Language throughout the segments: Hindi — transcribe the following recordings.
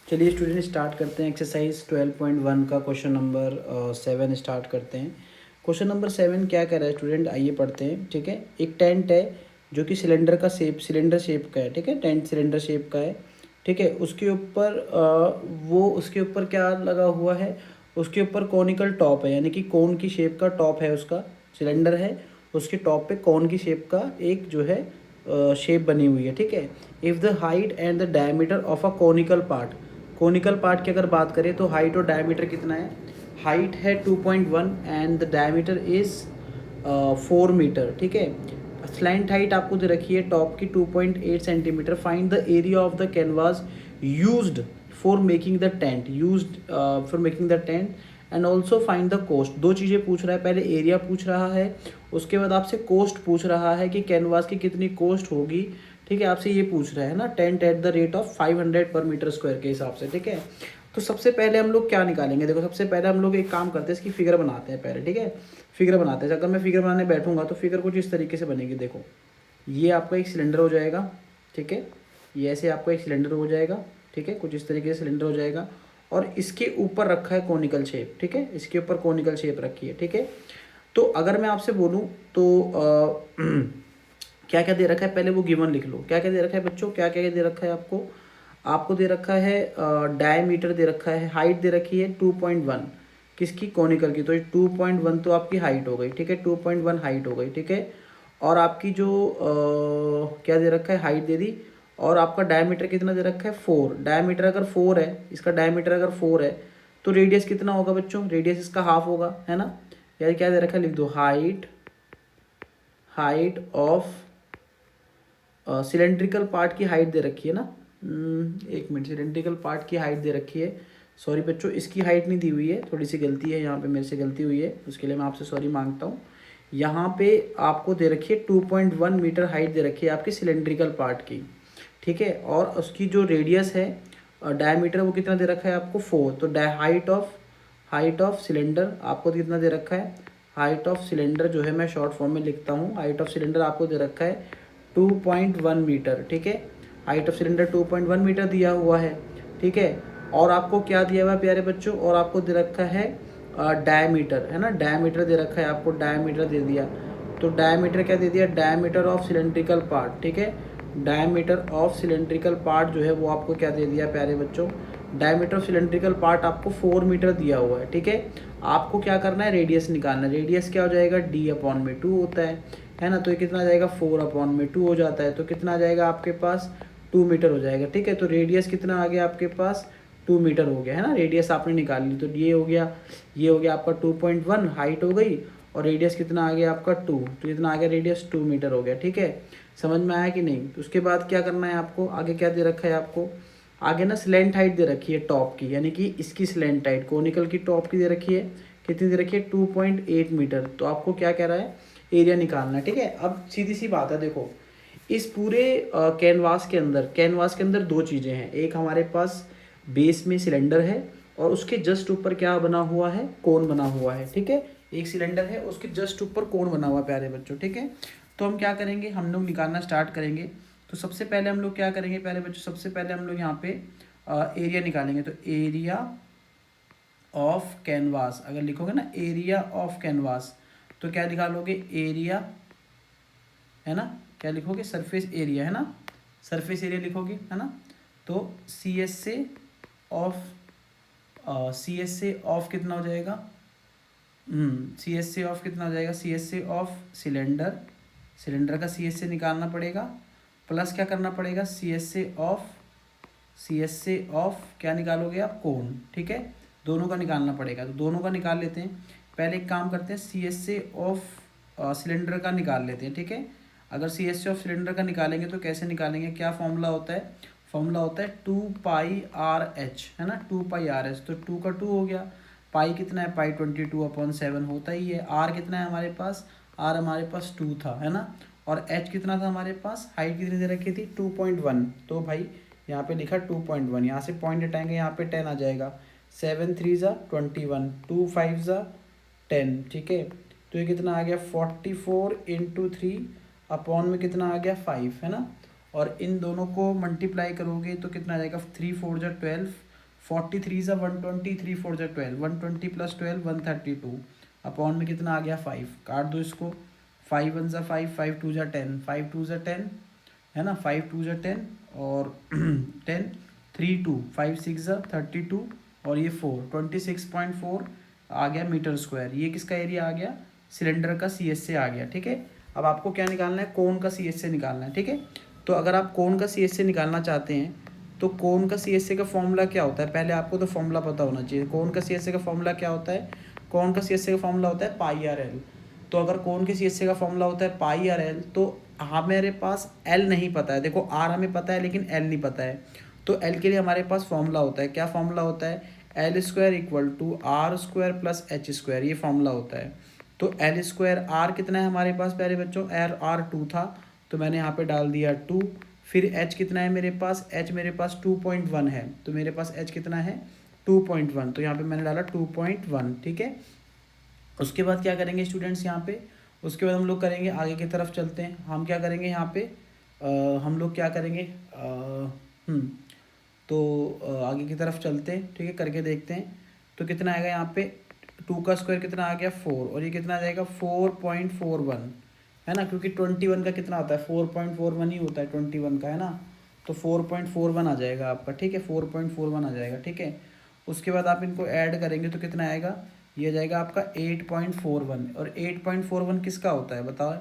चलिए स्टूडेंट स्टार्ट करते हैं एक्सरसाइज 12.1 का क्वेश्चन नंबर 7 स्टार्ट करते हैं। क्वेश्चन नंबर 7 क्या कर रहा है स्टूडेंट, आइए पढ़ते हैं। ठीक है, एक टेंट है जो कि सिलेंडर शेप का है। ठीक है, टेंट सिलेंडर शेप का है। ठीक है, उसके ऊपर उसके ऊपर क्या लगा हुआ है, उसके ऊपर कॉनिकल टॉप है, यानी कि कोन की शेप का टॉप है, उसका सिलेंडर है, उसके टॉप पे कॉन की शेप का एक जो है शेप बनी हुई है। ठीक है, if the height and the diameter of a conical part की अगर बात करें तो हाइट और डायमीटर कितना है। हाइट है 2.1 and the diameter is 4 metre. ठीक है, स्लैंट हाइट आपको दे रखी है टॉप की 2.8 centimetre. Find the area of the canvas used for making the tent and also find the cost. दो चीज़ें पूछ रहा है, पहले एरिया पूछ रहा है, उसके बाद आपसे कोस्ट पूछ रहा है कि कैनवास की कितनी कोस्ट होगी। ठीक है, आपसे ये पूछ रहा है ना, tent at the rate of 500 पर मीटर स्क्वायर के हिसाब से। ठीक है, तो सबसे पहले हम लोग क्या निकालेंगे, देखो सबसे पहले हम लोग एक काम करते हैं, इसकी फिगर बनाते हैं पहले। ठीक है, फिगर बनाते हैं। अगर मैं फिगर बनाने बैठूंगा तो फिगर कुछ इस तरीके से बनेगी। देखो, ये आपका एक सिलेंडर हो जाएगा। ठीक है, ये ऐसे आपका एक सिलेंडर हो जाएगा। ठीक है, कुछ इस तरीके से सिलेंडर हो जाएगा और इसके ऊपर रखा है कॉनिकल शेप। ठीक है, इसके ऊपर कॉनिकल शेप रखी है। ठीक है, तो अगर मैं आपसे बोलूँ तो क्या क्या दे रखा है, पहले वो गिवन लिख लो। क्या क्या दे रखा है बच्चों, क्या क्या दे रखा है आपको। आपको दे रखा है डायमीटर दे रखा है, हाइट दे रखी है 2.1 किसकी, कॉनिकल की। तो 2.1 तो आपकी हाइट हो गई। ठीक है, 2.1 हाइट हो गई। ठीक है, और आपकी जो क्या दे रखा है, हाइट दे दी, और आपका डायमीटर कितना दे रखा है 4। डायमीटर अगर 4 है, इसका डायमीटर अगर 4 है तो रेडियस कितना होगा बच्चों, रेडियस इसका हाफ होगा, है ना। यार क्या दे रखा है, लिख दो हाइट ऑफ सिलेंड्रिकल पार्ट की हाइट दे रखी है ना। एक मिनट, सिलेंड्रिकल पार्ट की हाइट दे रखी है। सॉरी बच्चों, इसकी हाइट नहीं दी हुई है, थोड़ी सी गलती है यहाँ पे, मेरे से गलती हुई है, उसके लिए मैं आपसे सॉरी मांगता हूँ। यहाँ पे आपको दे रखी है 2.1 मीटर हाइट दे रखी है आपकी सिलेंड्रिकल पार्ट की। ठीक है, और उसकी जो रेडियस है डायमीटर वो कितना दे रखा है आपको 4। तो हाइट ऑफ सिलेंडर आपको कितना दे रखा है, हाइट ऑफ सिलेंडर जो है मैं शॉर्ट फॉर्म में लिखता हूँ, हाइट ऑफ सिलेंडर आपको दे रखा है 2.1 मीटर। ठीक है, हाइट ऑफ सिलेंडर 2.1 मीटर दिया हुआ है। ठीक है, और आपको क्या दिया हुआ है प्यारे बच्चों, और आपको दे रखा है डायमीटर, है ना, डायमीटर दे रखा है आपको, डायमीटर दे दिया। तो डायमीटर क्या दे दिया, डायमीटर ऑफ सिलेंड्रिकल पार्ट। ठीक है, डायमीटर ऑफ सिलेंड्रिकल पार्ट जो है वो आपको क्या दे दिया प्यारे बच्चों, डायमीटर ऑफ सिलेंड्रिकल पार्ट आपको 4 मीटर दिया हुआ है। ठीक है, आपको क्या करना है, रेडियस निकालना है। रेडियस क्या हो जाएगा, d/2 होता है ना। तो ये कितना आ जाएगा, 4/2 हो जाता है। तो कितना आ जाएगा आपके पास, 2 मीटर हो जाएगा। ठीक है, तो रेडियस कितना आ गया आपके पास, 2 मीटर हो गया, है ना। रेडियस आपने निकाल ली, तो ये हो गया आपका 2.1 हाइट हो गई, और रेडियस कितना आ गया आपका 2। तो कितना आ गया, रेडियस 2 मीटर हो गया। ठीक है, समझ में आया कि नहीं। तो उसके बाद क्या करना है आपको, आगे क्या दे रखा है आपको, आगे ना स्लैंट हाइट दे रखी है टॉप की, यानी कि इसकी स्लैंट हाइट कोनिकल की टॉप की दे रखी है, कितनी दे रखी है 2.8 मीटर। तो आपको क्या कह रहा है, एरिया निकालना है। ठीक है, अब सीधी सी बात है, देखो इस पूरे कैनवास के अंदर दो चीज़ें हैं। एक हमारे पास बेस में सिलेंडर है, और उसके जस्ट ऊपर क्या बना हुआ है, कोन बना हुआ है। ठीक है, एक सिलेंडर है, उसके जस्ट ऊपर कोन बना हुआ है प्यारे बच्चों। ठीक है, तो हम क्या करेंगे, हम लोग निकालना स्टार्ट करेंगे। तो सबसे पहले हम लोग क्या करेंगे प्यारे बच्चों, सबसे पहले हम लोग यहाँ पे एरिया निकालेंगे। तो एरिया ऑफ कैनवास अगर लिखोगे ना, एरिया ऑफ कैनवास, तो क्या निकालोगे, एरिया, है ना, क्या लिखोगे, सरफेस एरिया, है ना, सरफेस एरिया लिखोगे, है ना। तो सी एस से ऑफ कितना हो जाएगा, सी एस से ऑफ कितना हो जाएगा, सी एस से ऑफ सिलेंडर का सी एस से निकालना पड़ेगा, प्लस क्या करना पड़ेगा, सी एस से ऑफ क्या निकालोगे आप, कोण। ठीक है, दोनों का निकालना पड़ेगा, तो दोनों का निकाल लेते हैं। पहले एक काम करते हैं, सी एस से ऑफ सिलेंडर का निकाल लेते हैं। ठीक है, अगर सी एस से ऑफ सिलेंडर का निकालेंगे तो कैसे निकालेंगे, क्या फॉर्मूला होता है, फॉर्मूला होता है 2πRh, है ना, 2πRh। तो 2 का 2 हो गया, पाई कितना है, पाई 22/7 होता ही है। आर कितना है हमारे पास, आर हमारे पास 2 था, है ना, और एच कितना था हमारे पास, हाइट कितनी दे रखी थी 2.1। तो भाई यहाँ पे लिखा 2.1, यहाँ से पॉइंट हटाएंगे, यहाँ पे 10 आ जाएगा, 7 3 ज़ा 21, 2 5 ज़ा 10। ठीक है, तो ये कितना आ गया 44 × 3 अपॉन में कितना आ गया 5, है ना। और इन दोनों को मल्टीप्लाई करोगे तो कितना आ जाएगा, 3 4 ज़ा 12, 43 ज़ा 120, 3 4 ज़ा 12, 120 प्लस 12 132, अपॉन में कितना आ गया 5, काट दो इसको, 5 1 ज़ा 5, 5 2 ज़ा 10, 5 2 ज़ा 10 है ना, 5 2 ज़ा 10 और 10, 3 2, 5 6 ज़ा 32 और ये 4, 26.4 आ गया मीटर स्क्वायर। ये किसका एरिया आ गया, सिलेंडर का सी एस से आ गया। ठीक है, अब आपको क्या निकालना है, कोन का सी एस से निकालना है। ठीक है, तो अगर आप कोन का सी एस से निकालना चाहते हैं तो कोन का सी एस से का फॉर्मूला क्या होता है, पहले आपको तो फॉर्मूला पता होना चाहिए। कोन का सी एस से का फॉर्मूला क्या होता है, कोन का सी एस से का फॉर्मूला होता है पाई आर एल। तो अगर कोन के सी एस से का फॉर्मूला होता है पाई आर एल, तो हमारे पास एल नहीं पता है। देखो आर हमें पता है लेकिन एल नहीं पता है, तो एल के लिए हमारे पास फॉर्मूला होता है, क्या फॉर्मूला होता है, L square equal to R square plus H square, ये फॉर्मूला होता है। तो एल स्क्वायर आर कितना है हमारे पास प्यारे बच्चों, आर 2 था तो मैंने यहाँ पे डाल दिया 2। फिर एच कितना है मेरे पास, एच मेरे पास 2.1 है, तो मेरे पास एच कितना है 2.1, तो यहाँ पे मैंने डाला 2.1। ठीक है, उसके बाद क्या करेंगे स्टूडेंट्स यहाँ पे, उसके बाद हम लोग करेंगे आगे की तरफ चलते हैं। हम क्या करेंगे यहाँ पे हम लोग क्या करेंगे तो आगे की तरफ चलते हैं। ठीक है, करके देखते हैं तो कितना आएगा यहाँ पे, 2 का स्क्वायर कितना आ गया 4 और ये कितना आ जाएगा 4.41 है ना, क्योंकि 21 का कितना होता है 4.41 ही होता है 21 का, है ना, तो 4.41 आ जाएगा आपका। ठीक है, 4.41 आ जाएगा। ठीक है, उसके बाद आप इनको ऐड करेंगे तो कितना आएगा, ये जाएगा आपका 8.41। और 8.41 किसका होता है बताओ,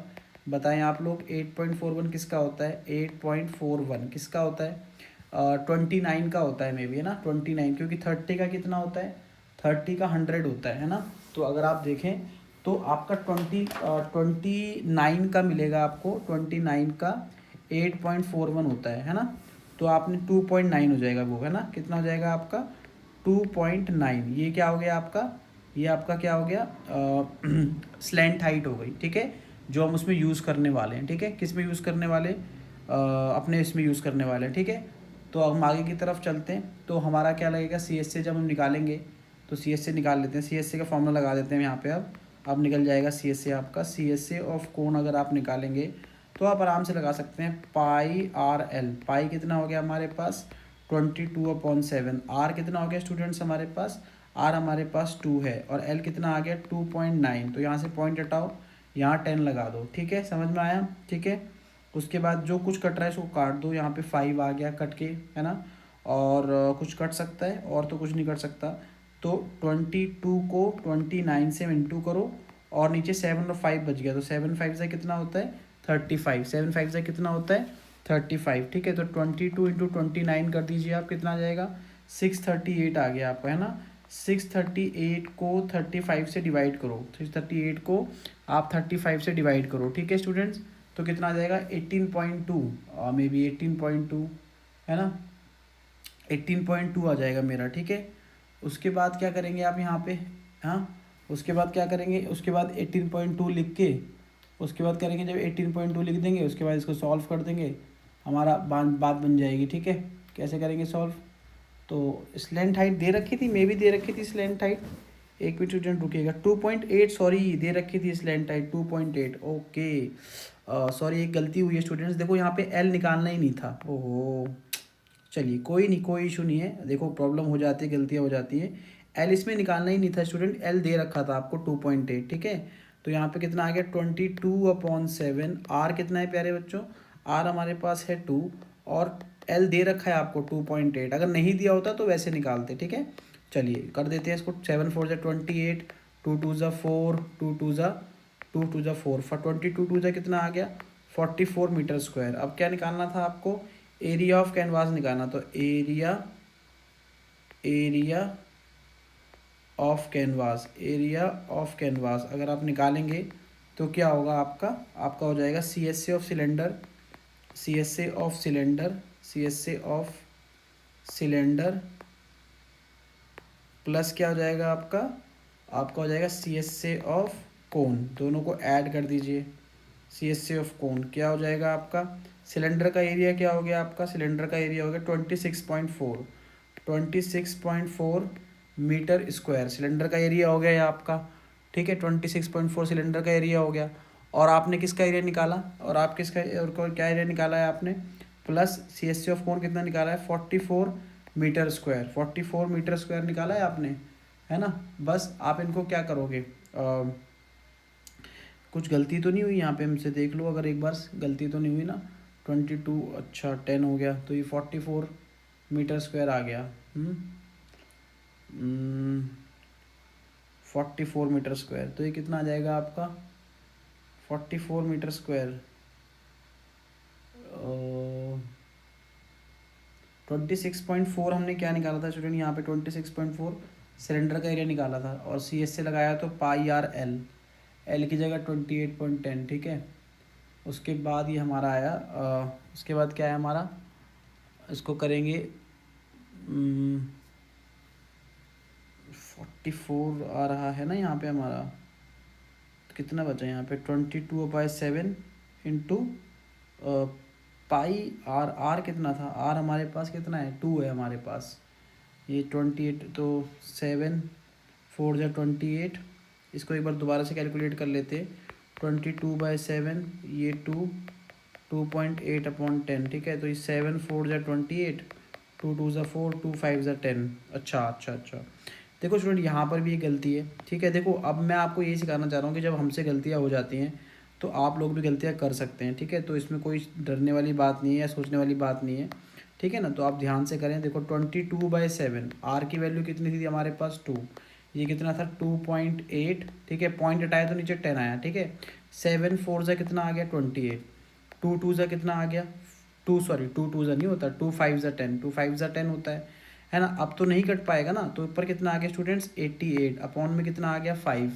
बताएं आप लोग, 8.41 किसका होता है, 8.41 किसका होता है 29 का होता है मे बी, है ना 29, क्योंकि 30 का कितना होता है, 30 का 100 होता है ना। तो अगर आप देखें तो आपका 29 का मिलेगा आपको, 29 का 8.41 होता है ना, तो आपने 2.9 हो जाएगा वो, है ना, कितना हो जाएगा आपका 2.9। ये क्या हो गया आपका, ये आपका क्या हो गया स्लैंट हाइट हो गई। ठीक है, जो हम उसमें यूज़ करने वाले हैं। ठीक है, किस में यूज़ करने वाले, अपने इसमें यूज़ करने वाले हैं। ठीक है, तो अब हम आगे की तरफ चलते हैं। तो हमारा क्या लगेगा, सी एस से जब हम निकालेंगे तो सी एस से निकाल लेते हैं, सी एस से का फॉर्मूला लगा देते हैं यहाँ पे। अब निकल जाएगा सी एस से आपका, सी एस से ऑफ कोण अगर आप निकालेंगे तो आप आराम से लगा सकते हैं, पाई आर एल। पाई कितना हो गया हमारे पास 22/7। आर कितना हो गया स्टूडेंट्स हमारे पास, आर हमारे पास 2 है और एल कितना आ गया 2.9। तो यहाँ से पॉइंट हटाओ, यहाँ 10 लगा दो। ठीक है, समझ में आया। ठीक है, उसके बाद जो कुछ कट रहा है इसको काट दो, यहाँ पे 5 आ गया कट के, है ना, और कुछ कट सकता है और तो कुछ नहीं कट सकता। तो 22 को 29 से इंटू करो और नीचे 7 और 5 बच गया, तो 7 5 से कितना होता है 35, 7 5 से कितना होता है 35। ठीक है, तो 22 इंटू 29 कर दीजिए आप, कितना आ जाएगा 638 आ गया आपका, है ना। 638 को 35 से डिवाइड करो, 638 को आप 35 से डिवाइड करो। ठीक है स्टूडेंट्स, तो कितना आ जाएगा 18.2, मे बी 18.2, है ना, 18.2 आ जाएगा मेरा। ठीक है, उसके बाद क्या करेंगे आप यहाँ पे, हाँ उसके बाद क्या करेंगे, उसके बाद 18.2 लिख के, उसके बाद करेंगे जब 18.2 लिख देंगे उसके बाद इसको सॉल्व कर देंगे, हमारा बात बन जाएगी। ठीक है, कैसे करेंगे सॉल्व, तो स्लैंट हाइट दे रखी थी, मे भी दे रखी थी स्लैंट हाइट, एक भी स्टूडेंट रुकिएगा, 2.8 सॉरी दे रखी थी स्लैंट हाइट 2.8। ओके सॉरी एक गलती हुई है स्टूडेंट्स, देखो यहाँ पे एल निकालना ही नहीं था, ओहो चलिए कोई नहीं, कोई इशू नहीं है, देखो प्रॉब्लम हो जाती है, गलतियाँ हो जाती हैं। एल इसमें निकालना ही नहीं था स्टूडेंट, एल दे रखा था आपको 2.8। ठीक है, तो यहाँ पे कितना आ गया 22/7। आर कितना है प्यारे बच्चों, आर हमारे पास है 2 और एल दे रखा है आपको 2.8। अगर नहीं दिया होता तो वैसे निकालते। ठीक है, चलिए कर देते हैं इसको, 7 4 ज़ा 28, 2 2 ज़ा 4, 2 2 ज़ा 4, 22 2 ज़ा कितना आ गया 44 मीटर स्क्वायर। अब क्या निकालना था आपको, एरिया ऑफ कैनवास निकालना, तो area of canvas, area of canvas अगर आप निकालेंगे तो क्या होगा आपका, आपका हो जाएगा C S A of cylinder, C S A of cylinder, C S A of cylinder plus क्या हो जाएगा आपका, आपका हो जाएगा C S A of cone, दोनों को ऐड कर दीजिए, सी एस ए ऑफ कोन क्या हो जाएगा आपका, सिलेंडर का एरिया क्या हो गया आपका, सिलेंडर का एरिया हो गया 26.4 मीटर स्क्वायर, सिलेंडर का एरिया हो गया ये आपका। ठीक है, 26.4 सिलेंडर का एरिया हो गया, और आपने किसका एरिया निकाला, और आप किसका और क्या एरिया निकाला है आपने, plus C S C of cone कितना निकाला है 44 मीटर स्क्वायर, 44 मीटर स्क्वायर निकाला है आपने, है ना। बस आप इनको क्या करोगे, कुछ गलती तो नहीं हुई यहाँ पे, हमसे देख लो अगर एक बार, गलती तो नहीं हुई ना। 22, अच्छा 10 हो गया, तो ये 44 मीटर स्क्वायर आ गया। 44 मीटर स्क्वायर, तो ये कितना आ जाएगा आपका 44 मीटर स्क्वायर, 26.4 हमने क्या निकाला था स्टूडेंट यहाँ पे, 26.4 सिलेंडर का एरिया निकाला था, और सी एस से लगाया तो पाई आर एल, एल की जगह 28.10, ठीक है। उसके बाद ये हमारा आया, उसके बाद क्या है हमारा, इसको करेंगे 44 आ रहा है ना यहाँ पे हमारा, तो कितना बचा यहाँ पे 22/7 इंटू पाई आर, आर कितना था, आर हमारे पास कितना है 2 है हमारे पास, ये 28, तो 7 4 जा 28, इसको एक बार दोबारा से कैलकुलेट कर लेते, 22/7, ये 2.8/10, ठीक है। तो ये 7 4 जा 28, 2 2 जा 4, 2 5 जा 10। अच्छा, देखो स्टूडेंट यहाँ पर भी ये गलती है, ठीक है। देखो अब मैं आपको यही सिखाना चाह रहा हूँ कि जब हमसे गलतियाँ हो जाती हैं तो आप लोग भी गलतियाँ कर सकते हैं, ठीक है। तो इसमें कोई डरने वाली बात नहीं है या सोचने वाली बात नहीं है, ठीक है ना। तो आप ध्यान से करें, देखो 22/7, आर की वैल्यू कितनी थी हमारे पास 2, ये कितना था 2.8, ठीक है। पॉइंट हटाया तो नीचे 10 आया, ठीक है। 7 4 जा कितना आ गया 28, 2 2 जा कितना आ गया 2, सॉरी 2 2 जा नहीं होता, 2 5 जा 10, 2 5 जा 10 होता है ना। अब तो नहीं कट पाएगा ना, तो ऊपर कितना आ गया स्टूडेंट्स 88, अपॉन में कितना आ गया 5,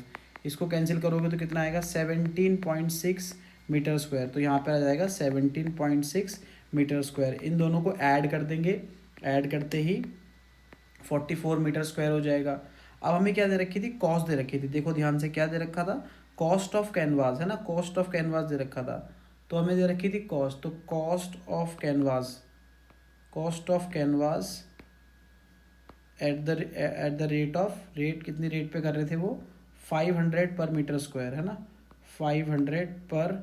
इसको कैंसिल करोगे तो कितना आएगा 17.6 मीटर स्क्वायर, तो यहाँ पर आ जाएगा 17.6 मीटर स्क्वायर। इन दोनों को ऐड कर देंगे, ऐड करते ही 44 मीटर स्क्वायर हो जाएगा। अब हमें क्या दे रखी थी, कॉस्ट दे रखी थी, देखो ध्यान से क्या दे रखा था, कॉस्ट ऑफ कैनवास, है ना, कॉस्ट ऑफ कैनवास दे रखा था। तो हमें दे रखी थी कॉस्ट, तो cost of canvas, cost of canvas at the rate of, rate कितनी रेट पे कर रहे थे वो 500 पर मीटर स्क्वायर, है ना। 500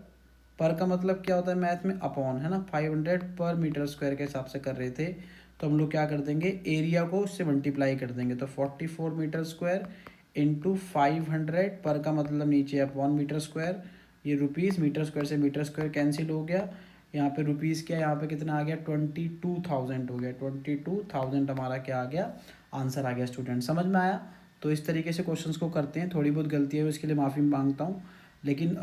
पर का मतलब क्या होता है मैथ में, अपॉन, है ना। 500 पर मीटर स्क्वायर के हिसाब से कर रहे थे, तो हम लोग क्या कर देंगे, एरिया को उससे मल्टीप्लाई कर देंगे, तो 44 मीटर स्क्वायर इंटू 500, पर का मतलब नीचे अपॉन मीटर स्क्वायर, ये रुपीज़, मीटर स्क्वायर से मीटर स्क्वायर कैंसिल हो गया, यहाँ पे रुपीज़ क्या, यहाँ पे कितना आ गया 22,000 हो गया, 22,000 हमारा क्या आ गया, आंसर आ गया। स्टूडेंट समझ में आया। तो इस तरीके से क्वेश्चंस को करते हैं, थोड़ी बहुत गलती है उसके लिए माफ़ी मांगता हूँ, लेकिन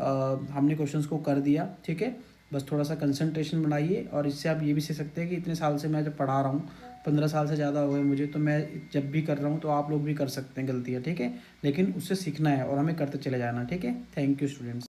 हमने क्वेश्चंस को कर दिया, ठीक है। बस थोड़ा सा कंसंट्रेशन बनाइए, और इससे आप ये भी सीख सकते हैं कि इतने साल से मैं जब पढ़ा रहा हूँ, 15 साल से ज़्यादा हो गए मुझे, तो मैं जब भी कर रहा हूँ तो आप लोग भी कर सकते हैं गलतियाँ, ठीक है। लेकिन उससे सीखना है और हमें करते चले जाना, ठीक है। Thank you students.